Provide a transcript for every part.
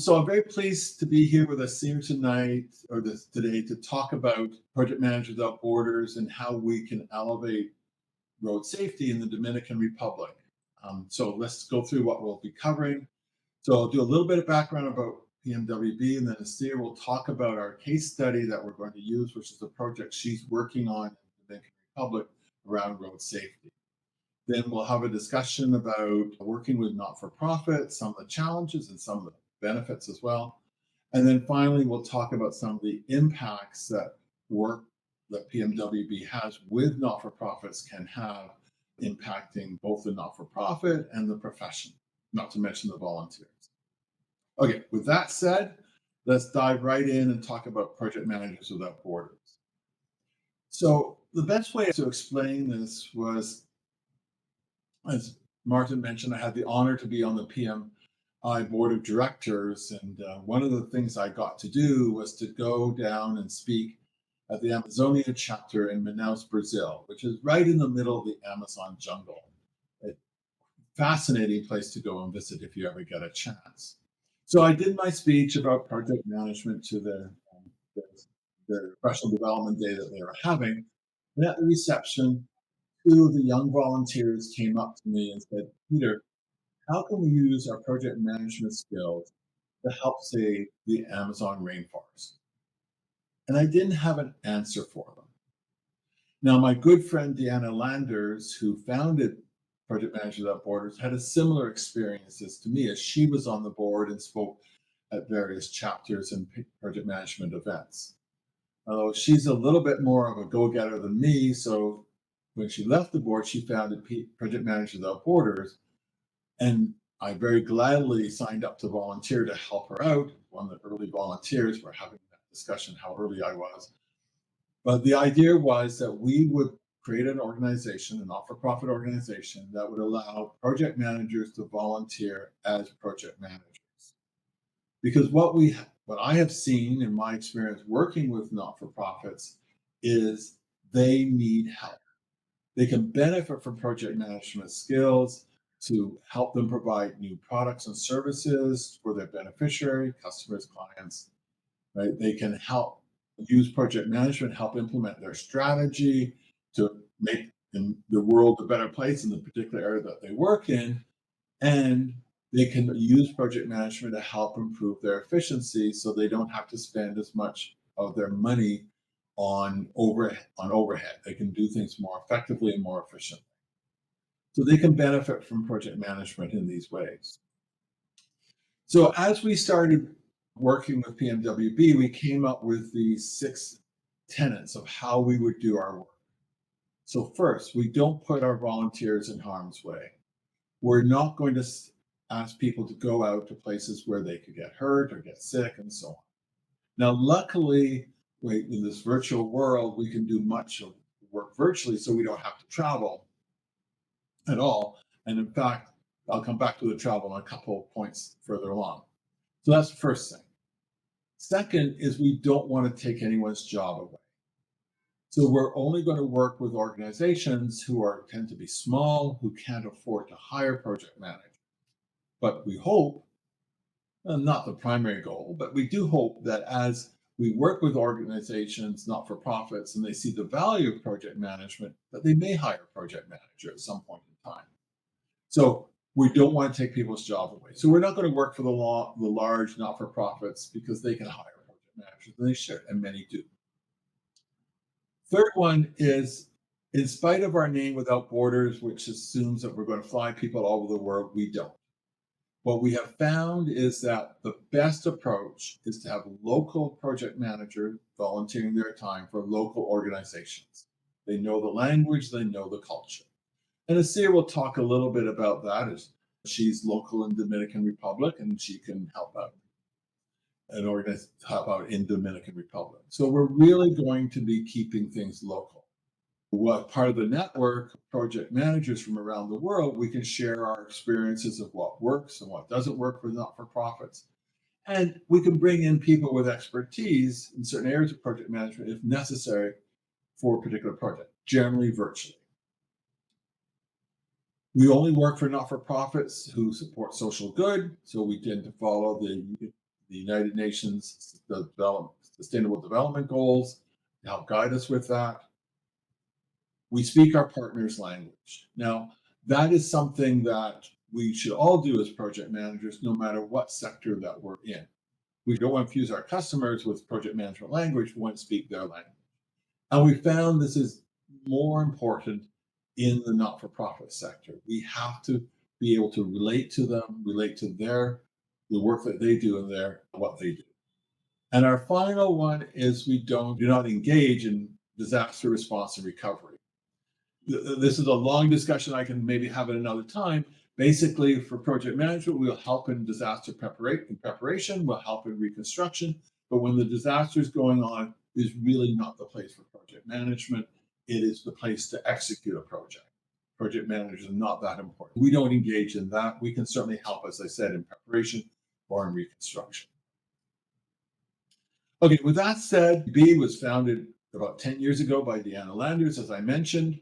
So I'm very pleased to be here with us here tonight or today to talk about Project Managers Without Borders and how we can elevate road safety in the Dominican Republic. So let's go through what we'll be covering. So I'll do a little bit of background about PMWB, and then Asir will talk about our case study that we're going to use, which is the project she's working on in the Dominican Republic around road safety. Then we'll have a discussion about working with not-for-profit, some of the challenges and some of the benefits as well. And then finally, we'll talk about some of the impacts that work that PMWB has with not-for-profits can have, impacting both the not-for-profit and the profession, not to mention the volunteers. Okay, with that said, let's dive right in and talk about Project Managers Without Borders. So the best way to explain this was, as Martin mentioned, I had the honor to be on the PMI board of directors. And one of the things I got to do was to go down and speak at the Amazonia chapter in Manaus, Brazil, which is right in the middle of the Amazon jungle. A fascinating place to go and visit if you ever get a chance. So I did my speech about project management to their professional development day that they were having. And at the reception, two of the young volunteers came up to me and said, "Peter, how can we use our project management skills to help save the Amazon rainforest?" And I didn't have an answer for them. Now, my good friend Deanna Landers, who founded Project Managers Without Borders, had a similar experiences to me, as she was on the board and spoke at various chapters and project management events. Although she's a little bit more of a go-getter than me, so when she left the board, she founded Project Managers Without Borders, and I very gladly signed up to volunteer to help her out. One of the early volunteers. We're having that discussion how early I was. But the idea was that we would create an organization, a not-for-profit organization, that would allow project managers to volunteer as project managers. Because what I have seen in my experience working with not-for-profits is they need help. They can benefit from project management skills to help them provide new products and services for their beneficiary, customers, clients, right? They can help use project management, help implement their strategy to make the world a better place in the particular area that they work in. And they can use project management to help improve their efficiency so they don't have to spend as much of their money on overhead. They can do things more effectively and more efficiently. So they can benefit from project management in these ways. So as we started working with PMWB, we came up with these 6 tenets of how we would do our work. So first, we don't put our volunteers in harm's way. We're not going to ask people to go out to places where they could get hurt or get sick and so on. Now, luckily, in this virtual world, we can do much of work virtually, so we don't have to travel at all. And in fact, I'll come back to the travel in a couple of points further along. So that's the first thing. Second is we don't want to take anyone's job away. So we're only going to work with organizations who tend to be small, who can't afford to hire project managers. But we hope, not the primary goal, but we do hope that as we work with organizations, not-for-profits, and they see the value of project management, that they may hire a project manager at some point in time. So we don't want to take people's job away. So we're not going to work for the large not-for-profits because they can hire project managers, and they should, and many do. Third one is, in spite of our name Without Borders, which assumes that we're going to fly people all over the world, we don't. What we have found is that the best approach is to have local project managers volunteering their time for local organizations. They know the language, they know the culture. And Asir will talk a little bit about that, as she's local in Dominican Republic and she can help out in Dominican Republic. So we're really going to be keeping things local. What part of the network project managers from around the world, we can share our experiences of what works and what doesn't work for not-for-profits. And we can bring in people with expertise in certain areas of project management if necessary for a particular project, generally virtually. We only work for not-for-profits who support social good, so we tend to follow the the United Nations Sustainable Development Goals to help guide us with that. We speak our partner's language. Now, that is something that we should all do as project managers, no matter what sector that we're in. We don't want to confuse our customers with project management language. We want to speak their language. And we found this is more important in the not-for-profit sector. We have to be able to relate to them, relate to the work that they do and what they do. And our final one is we do not engage in disaster response and recovery. This is a long discussion I can maybe have at another time. Basically, for project management, we'll help in disaster preparation, we'll help in reconstruction, but when the disaster is going on, is really not the place for project management. It is the place to execute a project. Project managers are not that important. We don't engage in that. We can certainly help, as I said, in preparation or in reconstruction. Okay, with that said, B was founded about 10 years ago by Deanna Landers, as I mentioned,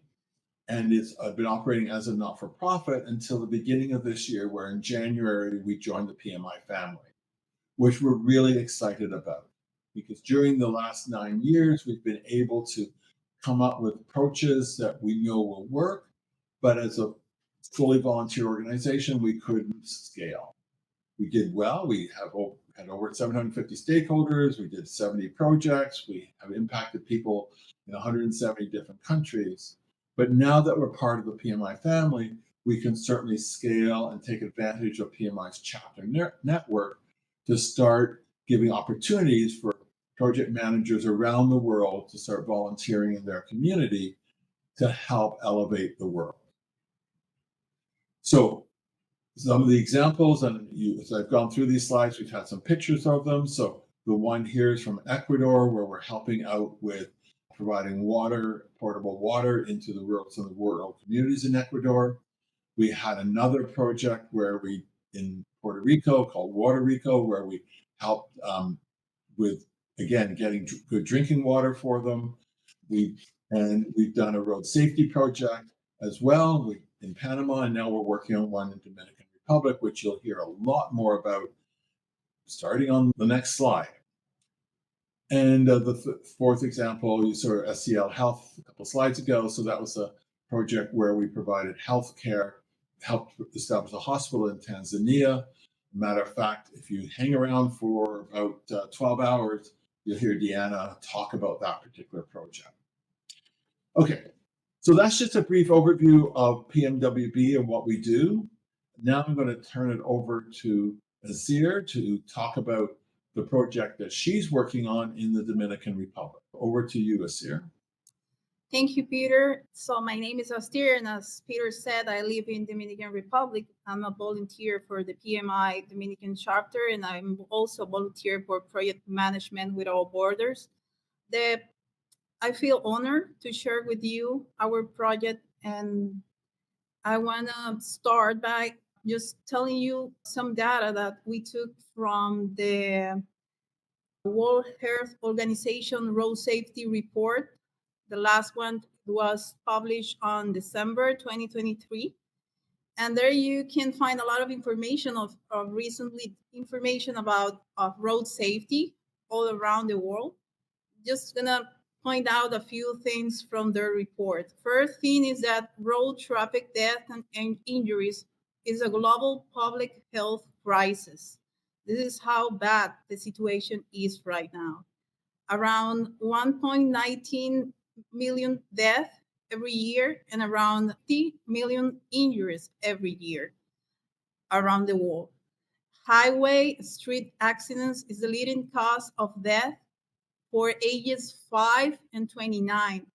and it's been operating as a not-for-profit until the beginning of this year, where in January we joined the PMI family, which we're really excited about. Because during the last 9 years, we've been able to come up with approaches that we know will work, but as a fully volunteer organization, we couldn't scale. We did well. We had over 750 stakeholders. We did 70 projects. We have impacted people in 170 different countries. But now that we're part of the PMI family, we can certainly scale and take advantage of PMI's chapter network to start giving opportunities for project managers around the world to start volunteering in their community to help elevate the world. So some of the examples, and as I've gone through these slides, we've had some pictures of them. So the one here is from Ecuador, where we're helping out with providing water, portable water into the rural communities in Ecuador. We had another project in Puerto Rico called Water Rico, where we helped with, again, getting good drinking water for them. We've done a road safety project as well in Panama, and now we're working on one in Dominican Republic, which you'll hear a lot more about starting on the next slide. And the fourth example, you saw SCL Health a couple of slides ago. So that was a project where we provided health care, helped establish a hospital in Tanzania. Matter of fact, if you hang around for about 12 hours, you'll hear Deanna talk about that particular project. Okay, so that's just a brief overview of PMWB and what we do. Now I'm going to turn it over to Azir to talk about the project that she's working on in the Dominican Republic. Over to you, Azir. Thank you, Peter. So my name is Astir, and as Peter said, I live in Dominican Republic. I'm a volunteer for the PMI Dominican chapter, and I'm also a volunteer for project management without borders. I feel honored to share with you our project, and I want to start by just telling you some data that we took from the World Health Organization Road Safety Report. The last one was published on December 2023. And there you can find a lot of information recently information about road safety all around the world. Just gonna point out a few things from their report. First thing is that road traffic death and injuries is a global public health crisis. This is how bad the situation is right now. Around 1.19 million deaths every year and around 30 million injuries every year around the world. Highway street accidents is the leading cause of death for ages 5 and 29.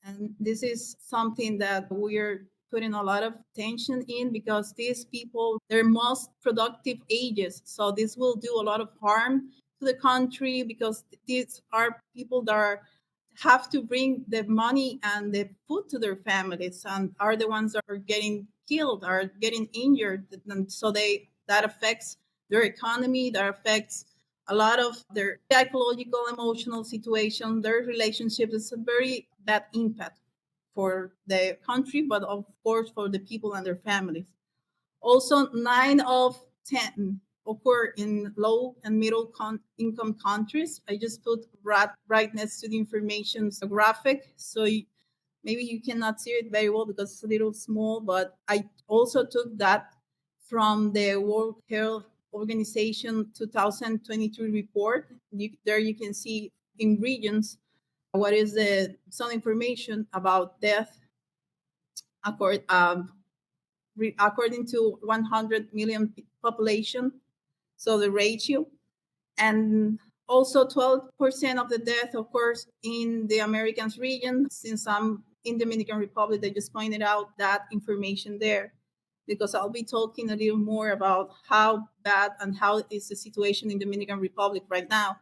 And this is something that we're putting a lot of attention in because these people, their most productive ages. So this will do a lot of harm to the country because these are people that have to bring the money and the food to their families and are the ones that are getting killed, are getting injured. And so that affects their economy, that affects a lot of their psychological, emotional situation, their relationships. It's a very bad impact for the country, but of course for the people and their families. Also, 9 of 10 occur in low and middle income countries. I just put right next to the information graphic, so maybe you cannot see it very well because it's a little small, but I also took that from the World Health Organization 2023 report. There you can see in regions what is some information about death according to 100 million population, so the ratio. And also 12% of the death occurs in the Americas region. Since I'm in Dominican Republic, I just pointed out that information there because I'll be talking a little more about how bad and how is the situation in Dominican Republic right now.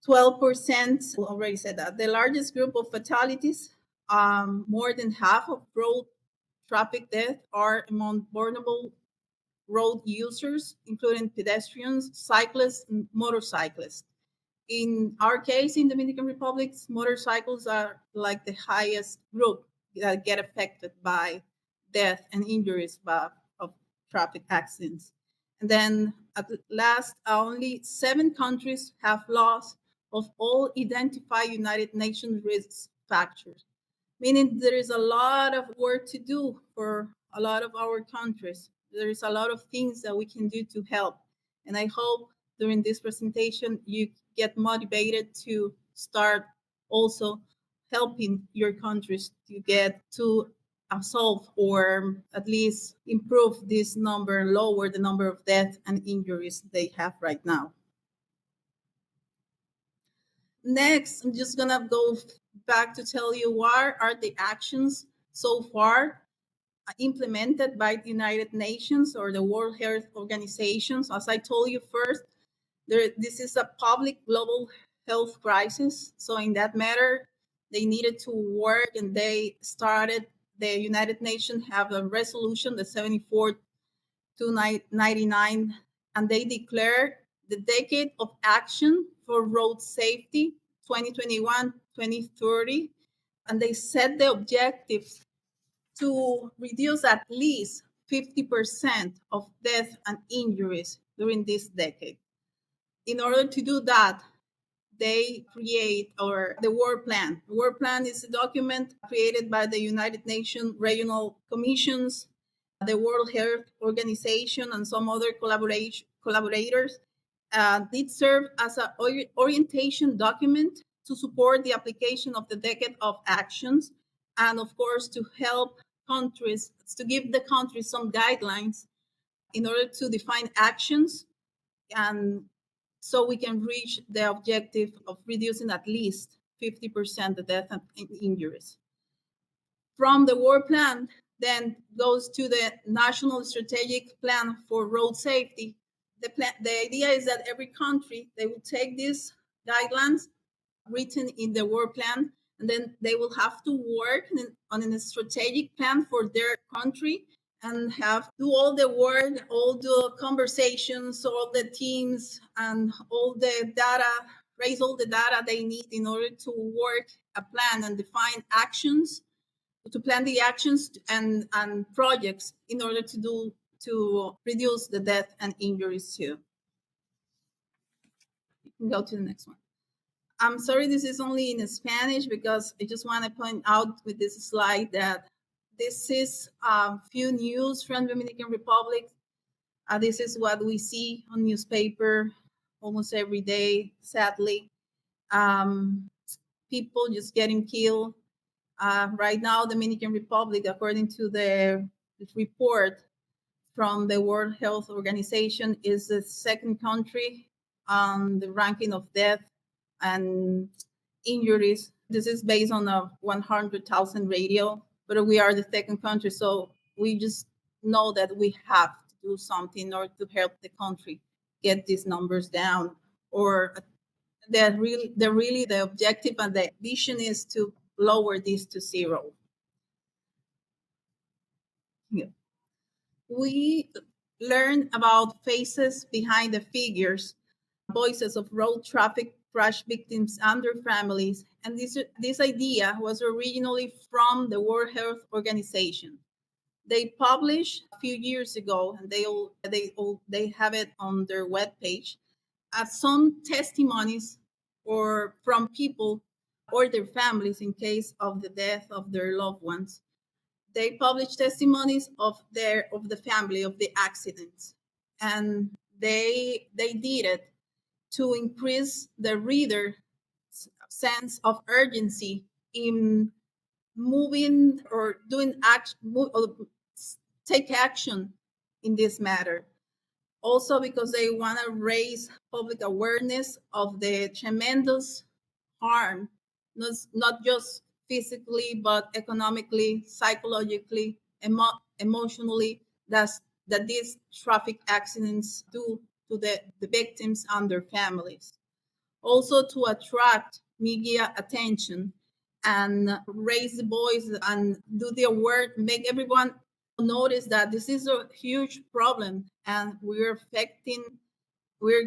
12%, already said that. The largest group of fatalities, more than half of road traffic deaths are among vulnerable road users, including pedestrians, cyclists, and motorcyclists. In our case, in Dominican Republic, motorcycles are like the highest group that get affected by death and injuries of traffic accidents. And then at last, only 7 countries have laws of all identified United Nations risk factors, meaning there is a lot of work to do for a lot of our countries. There is a lot of things that we can do to help. And I hope during this presentation, you get motivated to start also helping your countries to get to solve or at least improve this number, lower the number of deaths and injuries they have right now. Next, I'm just gonna go back to tell you what are the actions so far implemented by the United Nations or the World Health Organizations. As I told you first, this is a public global health crisis. So in that matter, they needed to work and they started, the United Nations have a resolution, the 74/299, and they declared the decade of action for road safety, 2021-2030, and they set the objectives to reduce at least 50% of death and injuries during this decade. In order to do that, they create the World Plan. The World Plan is a document created by the United Nations Regional Commissions, the World Health Organization, and some other collaborators. It served as an orientation document to support the application of the decade of actions, and of course to help countries, to give the countries some guidelines in order to define actions, and so we can reach the objective of reducing at least 50% the death and injuries. From the World Plan, then goes to the National Strategic Plan for Road Safety. The idea is that every country, they will take these guidelines written in the World Plan, and then they will have to work on a strategic plan for their country and do all the work, all the conversations, all the teams, and all the data, raise all the data they need in order to work a plan and define actions, to plan the actions and projects in order to reduce the death and injuries too. You can go to the next one. I'm sorry, this is only in Spanish because I just want to point out with this slide that this is few news from Dominican Republic. This is what we see on newspaper almost every day, sadly. People just getting killed. Right now, Dominican Republic, according to the report from the World Health Organization, is the second country on the ranking of death and injuries. This is based on a 100,000 radio, but we are the second country, so we just know that we have to do something in order to help the country get these numbers down. Or the objective and the vision is to lower this to 0. Yeah. We learn about faces behind the figures, voices of road traffic crash victims and their families. And this idea was originally from the World Health Organization. They published a few years ago, and they have it on their webpage, some testimonies or from people or their families in case of the death of their loved ones. They published testimonies of the family of the accidents, and they did it to increase the reader's sense of urgency in moving or doing take action in this matter. Also because they want to raise public awareness of the tremendous harm, not just physically, but economically, psychologically, emotionally, that these traffic accidents do to the victims and their families. Also to attract media attention and raise the voice and do the aware, make everyone notice that this is a huge problem and we're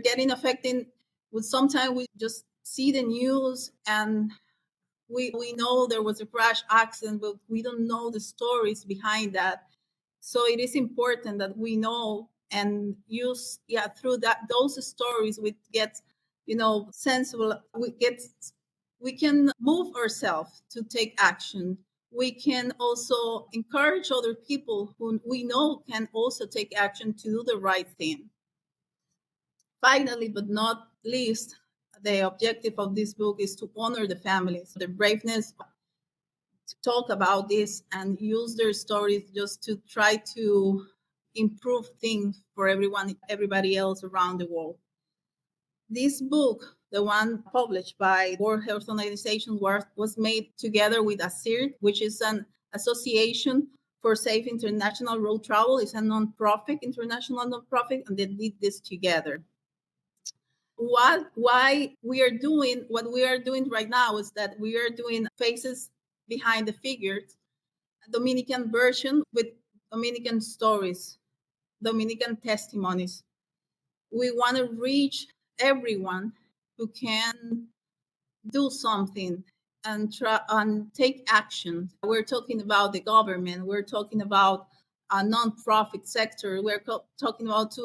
getting affected with sometimes we just see the news and we know there was a crash accident, but we don't know the stories behind that. So it is important that we know and use, through those stories we get, sensible, we can move ourselves to take action. We can also encourage other people who we know can also take action to do the right thing. Finally, but not least, the objective of this book is to honor the families, the braveness to talk about this and use their stories just to try to improve things for everybody else around the world. This book, the one published by World Health Organization, was made together with ASIRT, which is an association for safe international road travel. It's a nonprofit, international nonprofit, and they did this together. Why we are doing what we are doing right now is that we are doing faces behind the figures, a Dominican version with Dominican stories, Dominican testimonies. We want to reach everyone who can do something and try and take action. We're talking about the government. We're talking about a non-profit sector. We're talking about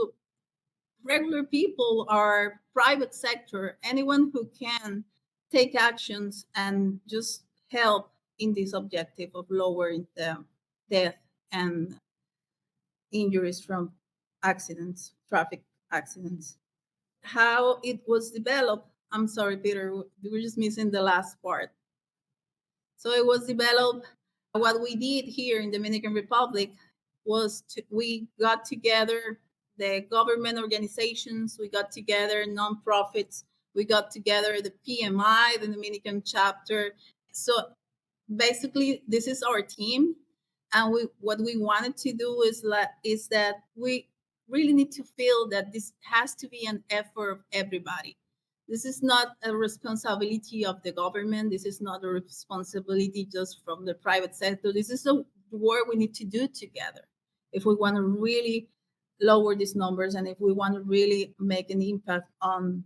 regular people or private sector, anyone who can take actions and just help in this objective of lowering the death and injuries from accidents, traffic accidents. How it was developed, I'm sorry, Peter, we're just missing the last part. So it was developed, what we did here in Dominican Republic was we got together the government organizations, we got together nonprofits, we got together the PMI, the Dominican chapter. So basically, this is our team, and what we wanted to do is that we really need to feel that this has to be an effort of everybody. This is not a responsibility of the government. This is not a responsibility just from the private sector. This is a work we need to do together if we want to really lower these numbers and if we want to really make an impact on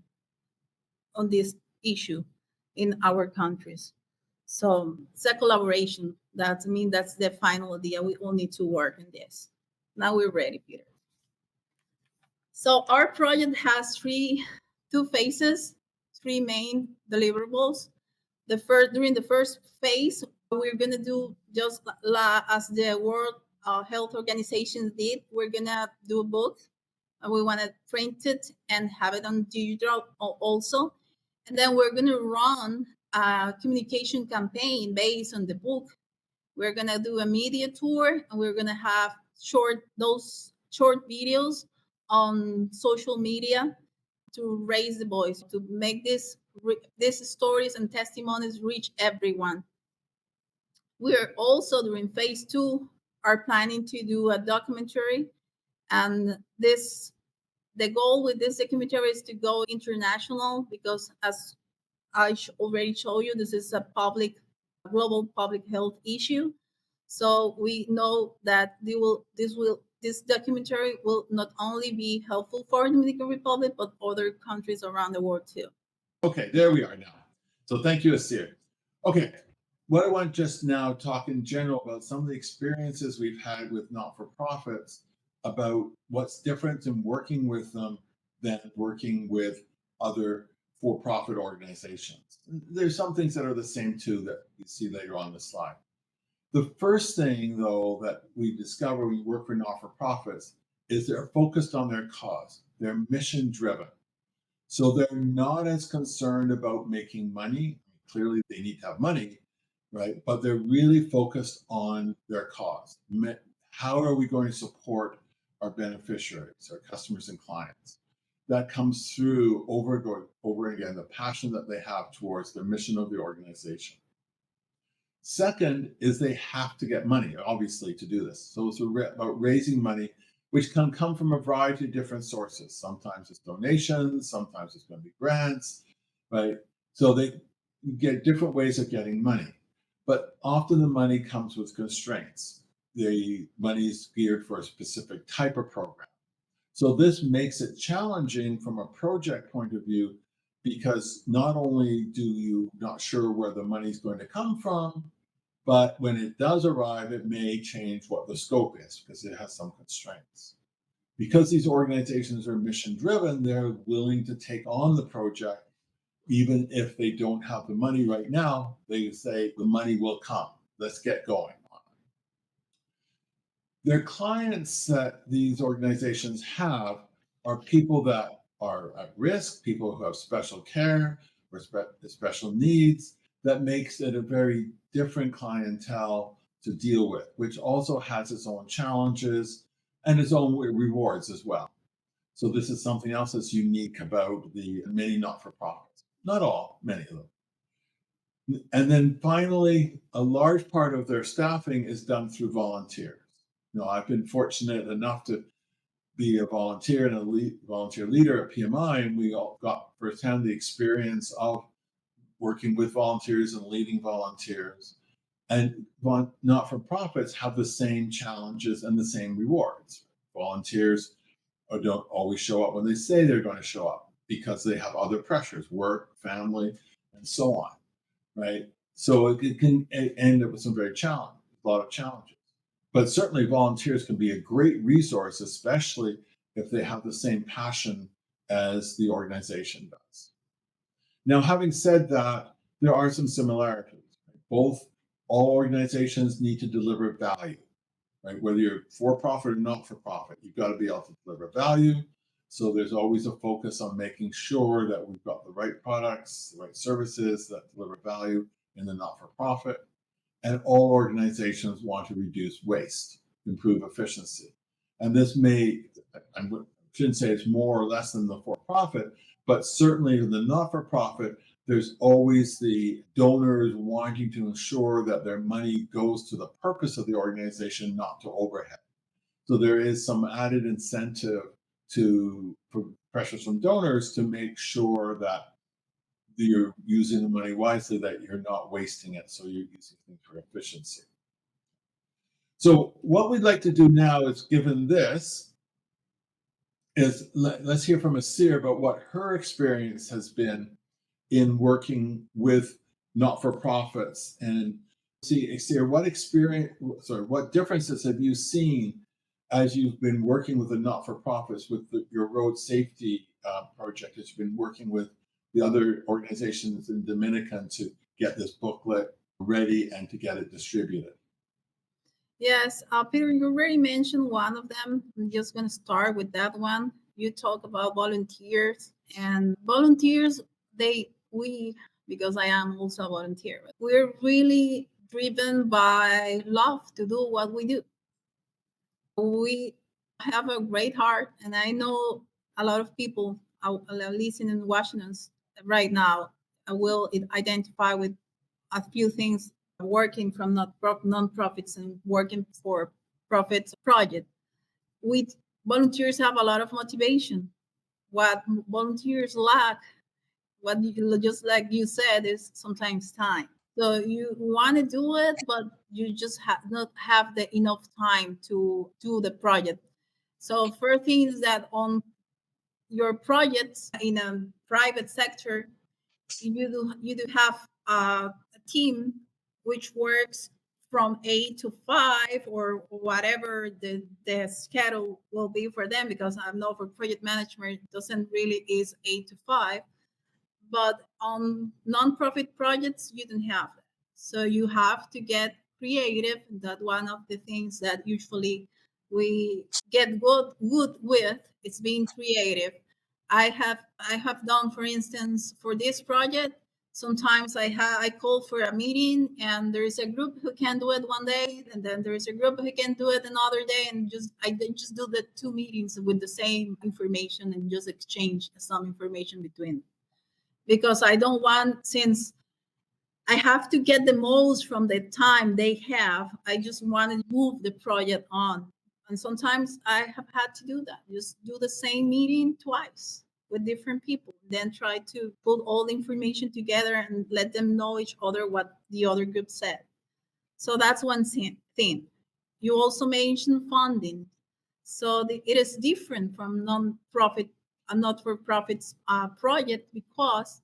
this issue in our countries. So it's a collaboration. That's the final idea. We all need to work on this. Now we're ready, Peter. So our project has two phases, three main deliverables. During the first phase, we're gonna do just as the World Health Organization did. We're gonna do a book, and we want to print it and have it on digital also. And then we're gonna run a communication campaign based on the book. We're gonna do a media tour, and we're gonna have those short videos on social media to raise the voice, to make these stories and testimonies reach everyone. We are also during phase 2 are planning to do a documentary, and the goal with this documentary is to go international because, as I already showed you, this is a global public health issue. So we know that this documentary will not only be helpful for the Dominican Republic, but other countries around the world too. Okay, there we are now. So thank you, Asir. Okay, what I want just now talk in general about some of the experiences we've had with not-for-profits about what's different in working with them than working with other for-profit organizations. There's some things that are the same too that you see later on the slide. The first thing, though, that we discover when we work for not-for-profits is they're focused on their cause. They're mission-driven. So they're not as concerned about making money. Clearly, they need to have money, right? But they're really focused on their cause. How are we going to support our beneficiaries, our customers and clients? That comes through over and over again, the passion that they have towards the mission of the organization. Second is they have to get money, obviously, to do this. So it's about raising money, which can come from a variety of different sources. Sometimes it's donations, sometimes it's going to be grants, right? So they get different ways of getting money. But often the money comes with constraints. The money is geared for a specific type of program. So this makes it challenging from a project point of view, because not only do you not sure where the money is going to come from, but when it does arrive, it may change what the scope is because it has some constraints. Because these organizations are mission driven, they're willing to take on the project, even if they don't have the money right now. They say the money will come. Let's get going. Their clients that these organizations have are people that are at risk, people who have special care or special needs. That makes it a very different clientele to deal with, which also has its own challenges and its own rewards as well. So this is something else that's unique about the many not-for-profits. Not all, many of them. And then finally, a large part of their staffing is done through volunteers. I've been fortunate enough to be a volunteer and a volunteer leader at PMI, and we all got firsthand the experience of working with volunteers and leading volunteers. And not-for-profits have the same challenges and the same rewards. Volunteers don't always show up when they say they're going to show up because they have other pressures, work, family, and so on, right? So it can end up with some a lot of challenges. But certainly volunteers can be a great resource, especially if they have the same passion as the organization does. Now, having said that, there are some similarities. All organizations need to deliver value, right? Whether you're for-profit or not-for-profit, you've got to be able to deliver value. So there's always a focus on making sure that we've got the right products, the right services that deliver value in the not-for-profit. And all organizations want to reduce waste, improve efficiency. And this I shouldn't say it's more or less than the for-profit, but certainly in the not-for-profit, there's always the donors wanting to ensure that their money goes to the purpose of the organization, not to overhead. So there is some added incentive for pressures from donors to make sure that you're using the money wisely, that you're not wasting it. So you're using things for efficiency. So what we'd like to do now is, given this, is let's hear from Asir about what her experience has been in working with not-for-profits, and see, Asir, what differences have you seen as you've been working with the not-for-profits with your road safety project, as you've been working with the other organizations in Dominican to get this booklet ready and to get it distributed? Yes, Peter, you already mentioned one of them. I'm just going to start with that one. You talk about volunteers, and volunteers, because I am also a volunteer, we're really driven by love to do what we do. We have a great heart, and I know a lot of people listening in Washington right now will identify with a few things, working from non-profits and working for profits project. We volunteers have a lot of motivation. What volunteers lack, just like you said, is sometimes time. So you want to do it, but you just not have the enough time to do the project. So first thing is that on your projects in a private sector, you do have a team which works from 8 to 5 or whatever the schedule will be for them, because I know for project management it doesn't really is 8 to 5. But on nonprofit projects, you don't have that. So you have to get creative. That one of the things that usually we get good with is being creative. I have done, for instance, for this project, sometimes I call for a meeting and there is a group who can do it one day, and then there is a group who can do it another day, and I just do the two meetings with the same information and just exchange some information between, because I don't want, since I have to get the most from the time they have, I just want to move the project on. And sometimes I have had to do that, just do the same meeting twice with different people, then try to put all the information together and let them know each other what the other group said. So that's one thing. You also mentioned funding. So it is different from non-profit, a not-for-profit project, because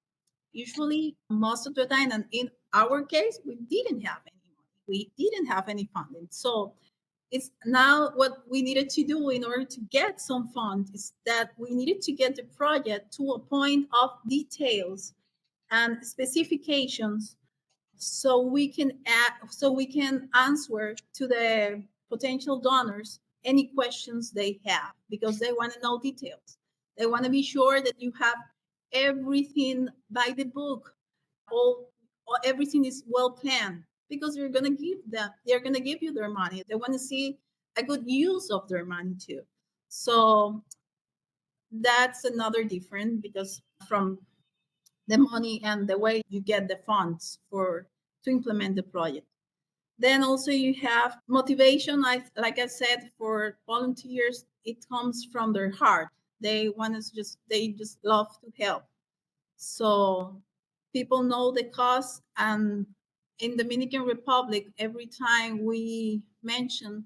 usually most of the time, and in our case, we didn't have any money. We didn't have any funding. So it's now what we needed to do in order to get some funds is that we needed to get the project to a point of details and specifications, so we can answer to the potential donors any questions they have, because they want to know details. They want to be sure that you have everything by the book, all everything is well planned, because they're going to give you their money. They want to see a good use of their money too. So that's another difference, because from the money and the way you get the funds for to implement the project. Then also you have motivation. Like I said, for volunteers, it comes from their heart. They just love to help. So people know the cost. And in Dominican Republic, every time we mention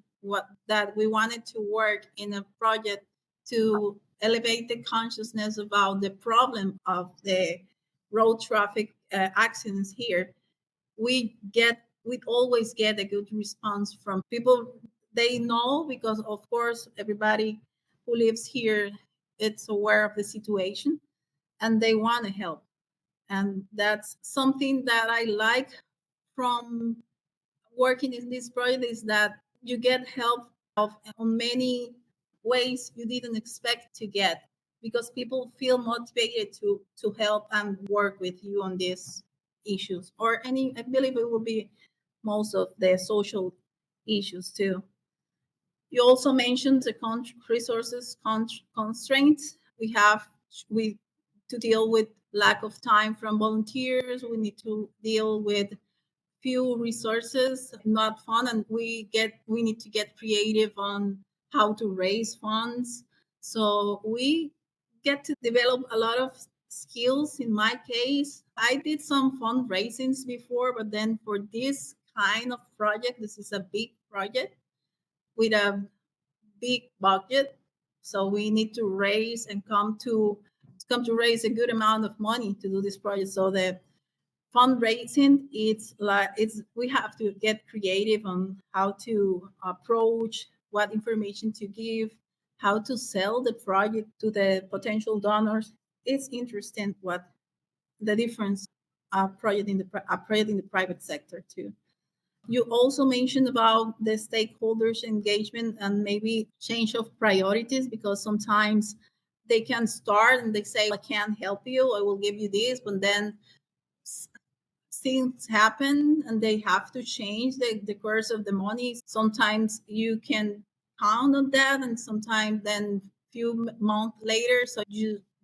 that we wanted to work in a project to elevate the consciousness about the problem of the road traffic accidents here, we always get a good response from people. They know, because of course everybody who lives here, it's aware of the situation, and they want to help. And that's something that I like from working in this project, is that you get help on many ways you didn't expect to get, because people feel motivated to help and work with you on these issues, or any, I believe it will be most of the social issues too. You also mentioned the resources constraints. We to deal with lack of time from volunteers. We need to deal with few resources, not fun, and we need to get creative on how to raise funds. So we get to develop a lot of skills. In my case, I did some fundraisings before, but then for this kind of project, this is a big project with a big budget. So we need to raise and come to raise a good amount of money to do this project. So the fundraising, it's we have to get creative on how to approach, what information to give, how to sell the project to the potential donors. It's interesting what the difference project in the private sector too. You also mentioned about the stakeholders engagement and maybe change of priorities, because sometimes they can start and they say, I can't help you, I will give you this, but then things happen and they have to change the course of the money. Sometimes you can count on that, and sometimes then few months later, so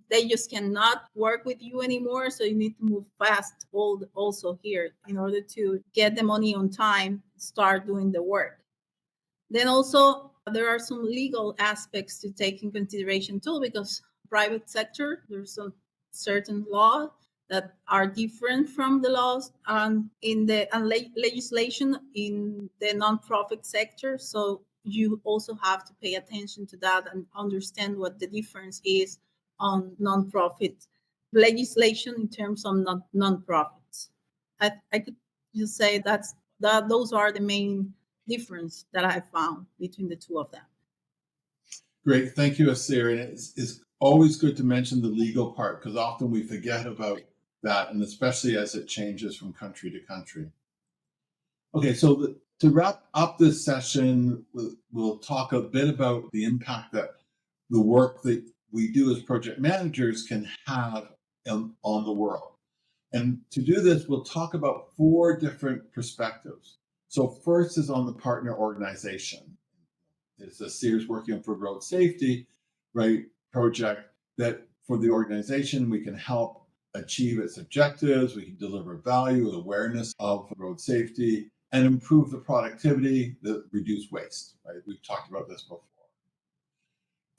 they just cannot work with you anymore. So you need to move fast also here in order to get the money on time, start doing the work. Then also there are some legal aspects to take in consideration too, because private sector, there's some certain law that are different from the laws in the legislation in the nonprofit sector. So you also have to pay attention to that and understand what the difference is on nonprofit legislation in terms of nonprofits. I could just say those are the main difference that I found between the two of them. Great. Thank you, Asir. And it's always good to mention the legal part because often we forget about that, and especially as it changes from country to country. Okay, so to wrap up this session, we'll talk a bit about the impact that the work that we do as project managers can have on the world. And to do this, we'll talk about 4 different perspectives. So first is on the partner organization. It's a series working for road safety, right, project that for the organization, we can help achieve its objectives, we can deliver value, awareness of road safety, and improve the productivity, reduce waste, right? We've talked about this before.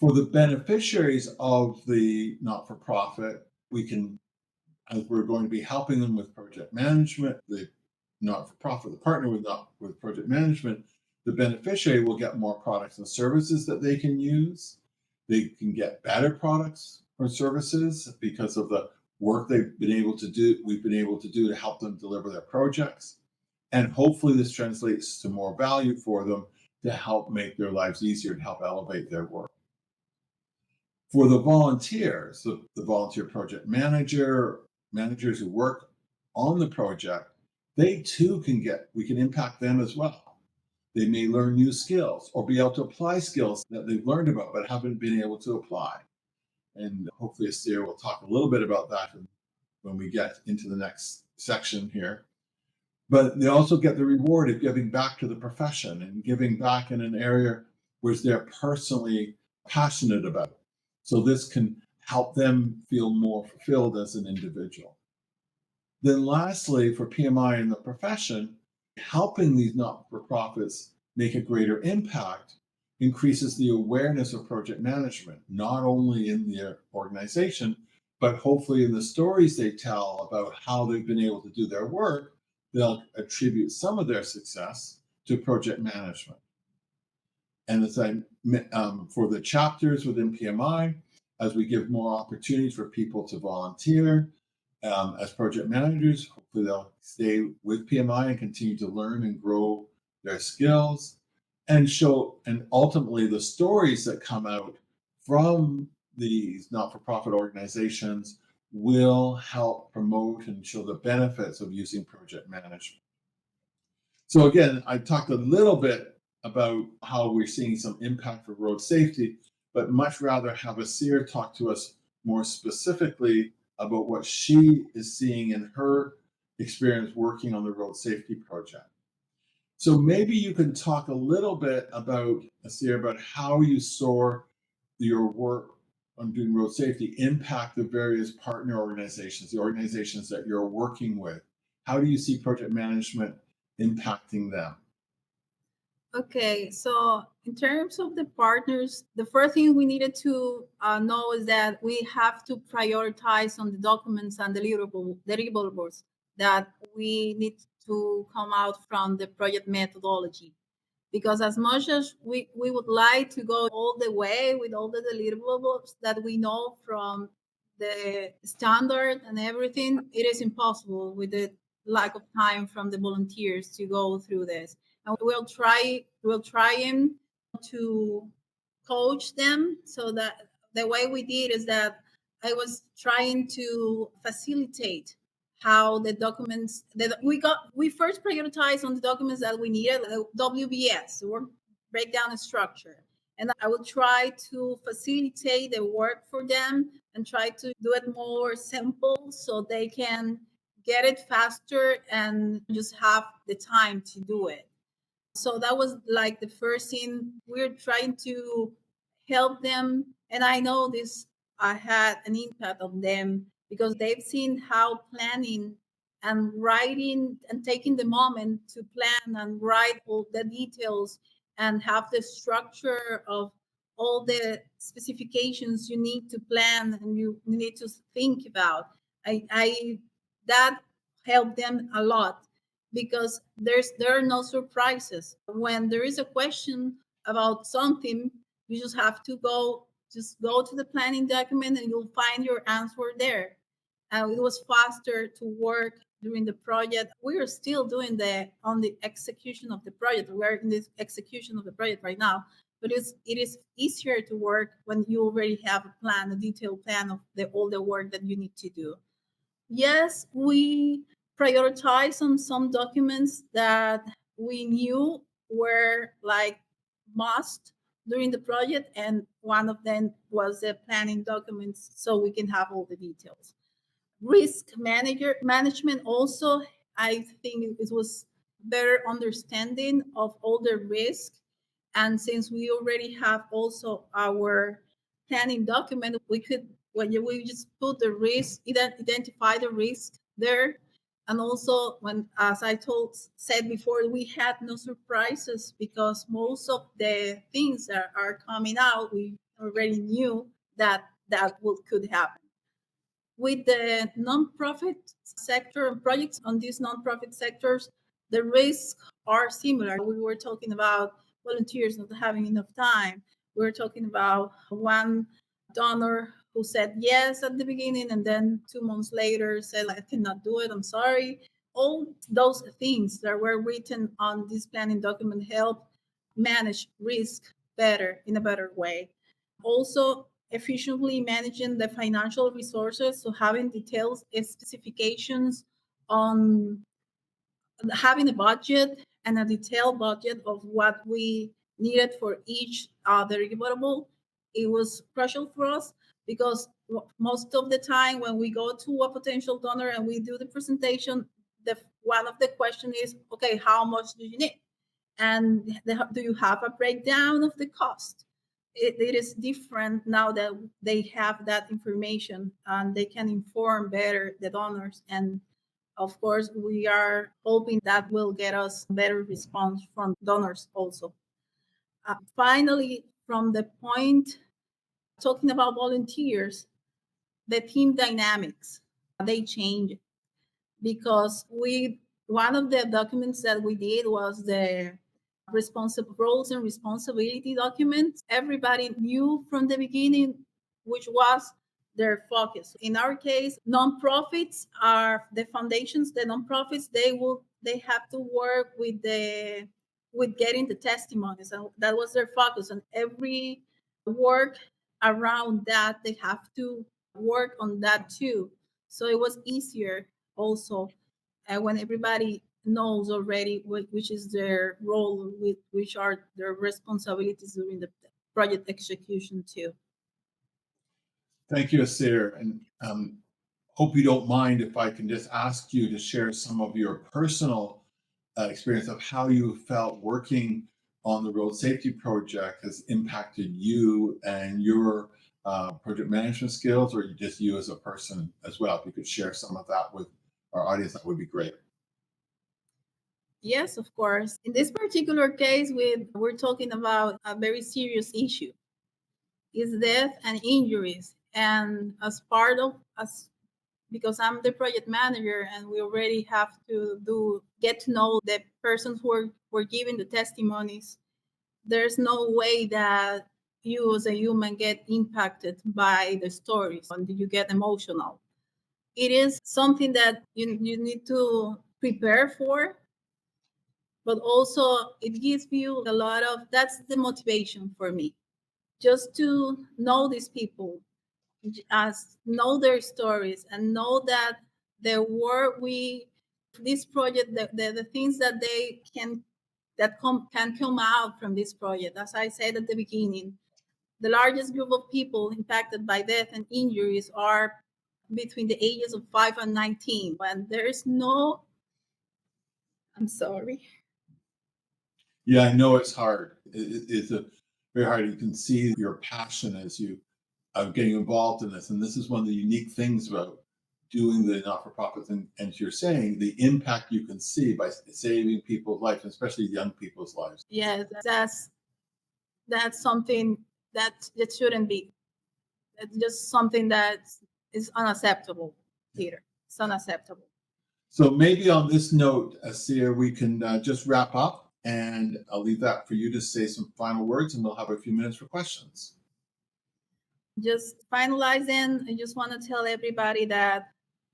For the beneficiaries of the not-for-profit, we can, as we're going to be helping them with project management, the not-for-profit, the partner with project management, the beneficiary will get more products and services that they can use. They can get better products or services because of the work we've been able to do to help them deliver their projects. And hopefully this translates to more value for them to help make their lives easier and help elevate their work. For the volunteers, the volunteer project managers who work on the project, they too we can impact them as well. They may learn new skills or be able to apply skills that they've learned about but haven't been able to apply. And hopefully Asir will talk a little bit about that when we get into the next section here. But they also get the reward of giving back to the profession and giving back in an area which they're personally passionate about. So this can help them feel more fulfilled as an individual. Then lastly, for PMI and the profession, helping these not-for-profits make a greater impact increases the awareness of project management, not only in their organization, but hopefully in the stories they tell about how they've been able to do their work, they'll attribute some of their success to project management. And as for the chapters within PMI, as we give more opportunities for people to volunteer as project managers, hopefully they'll stay with PMI and continue to learn and grow their skills and ultimately the stories that come out from these not-for-profit organizations will help promote and show the benefits of using project management. So again, I talked a little bit about how we're seeing some impact for road safety, but much rather have Asir talk to us more specifically about what she is seeing in her experience working on the road safety project. So maybe you can talk a little bit about, Asir, about how you saw your work on doing road safety impact the various partner organizations, the organizations that you're working with. How do you see project management impacting them? Okay, so in terms of the partners, the first thing we needed to know is that we have to prioritize on the documents and deliverables that we need to come out from the project methodology. Because as much as we would like to go all the way with all the deliverables that we know from the standard and everything, it is impossible with the lack of time from the volunteers to go through this. And we'll try to coach them so that the way we did is that I was trying to facilitate how the documents that we first prioritized on the documents that we needed, the WBS, the work breakdown and structure. And I will try to facilitate the work for them and try to do it more simple so they can get it faster and just have the time to do it. So that was like the first thing. We're trying to help them. And I know this had an impact on them because they've seen how planning and writing and taking the moment to plan and write all the details and have the structure of all the specifications you need to plan and you need to think about. I that helped them a lot because there are no surprises. When there is a question about something, you just have to go to the planning document and you'll find your answer there. It was faster to work during the project. We are still doing the execution of the project. We're in the execution of the project right now, but it is easier to work when you already have a plan, a detailed plan of all the work that you need to do. Yes, we prioritize on some documents that we knew were like must during the project, and one of them was the planning documents, so we can have all the details. Management also, I think it was better understanding of all the risk. And since we already have also our planning document, we could, when we just put the risk, identify the risk there. And also, when, as I said before, we had no surprises because most of the things that are coming out, we already knew that could happen. With the nonprofit sector and projects on these nonprofit sectors, the risks are similar. We were talking about volunteers not having enough time. We were talking about one donor who said yes at the beginning and then 2 months later said, I cannot do it, I'm sorry. All those things that were written on this planning document help manage risk better, in a better way. Also, efficiently managing the financial resources, so having details and specifications on having a budget and a detailed budget of what we needed for each deliverable. It was crucial for us because most of the time when we go to a potential donor and we do the presentation, one of the question is, okay, how much do you need? And do you have a breakdown of the cost? It is different now that they have that information and they can inform better the donors. And of course, we are hoping that will get us better response from donors also. Finally, from the point talking about volunteers, the team dynamics, they change because one of the documents that we did was the responsible roles and responsibility documents. Everybody knew from the beginning which was their focus. In our case, nonprofits are the foundations. The nonprofits, they have to work with getting the testimonies, and that was their focus. And every work around that, they have to work on that too. So it was easier also when everybody knows already which is their role, which are their responsibilities during the project execution too. Thank you, Asir. And hope you don't mind if I can just ask you to share some of your personal experience of how you felt working on the road safety project has impacted you and your project management skills, or just you as a person as well. If you could share some of that with our audience, that would be great. Yes, of course. In this particular case, we're talking about a very serious issue. It's death and injuries. And as part of us, because I'm the project manager and we already have to get to know the persons who were giving the testimonies, there's no way that you as a human get impacted by the stories and you get emotional. It is something that you need to prepare for, but also it gives you a lot of, that's the motivation for me, just to know these people, know their stories, and know that the work this project, the things that can come out from this project. As I said at the beginning, the largest group of people impacted by death and injuries are between the ages of 5 and 19. When there is no, I'm sorry. Yeah, I know it's hard. It's very hard. You can see your passion as you are getting involved in this. And this is one of the unique things about doing the not-for-profits. And as you're saying, the impact you can see by saving people's lives, especially young people's lives. Yeah, that's something that shouldn't be. It's just something that is unacceptable, Peter. It's unacceptable. So maybe on this note, Asir, we can just wrap up, and I'll leave that for you to say some final words, and we'll have a few minutes for questions. Just finalizing, I just want to tell everybody that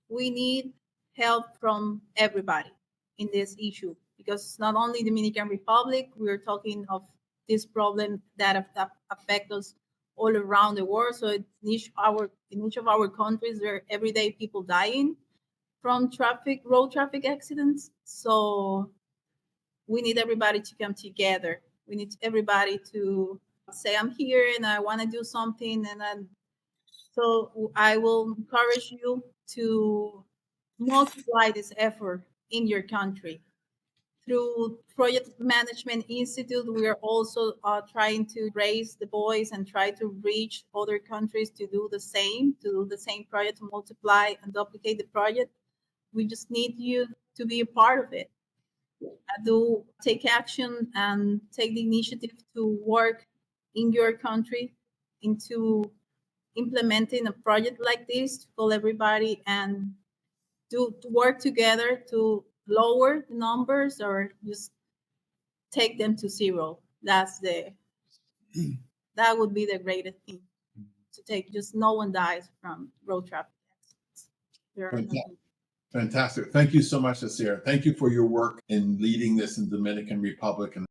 we need help from everybody in this issue, because it's not only Dominican Republic. We're talking of this problem that affect us all around the world. So in each of our countries, there are everyday people dying from road traffic accidents. So we need everybody to come together. We need everybody to say, I'm here and I want to do something. So I will encourage you to multiply this effort in your country. Through Project Management Institute, we are also trying to raise the voice and try to reach other countries to do the same project, to multiply and duplicate the project. We just need you to be a part of it. Do take action and take the initiative to work in your country into implementing a project like this, to call everybody and to work together to lower the numbers or just take them to zero. That would be the greatest thing to take. Just no one dies from road traffic accidents. There are nothing. Fantastic. Thank you so much, Asir. Thank you for your work in leading this in Dominican Republic and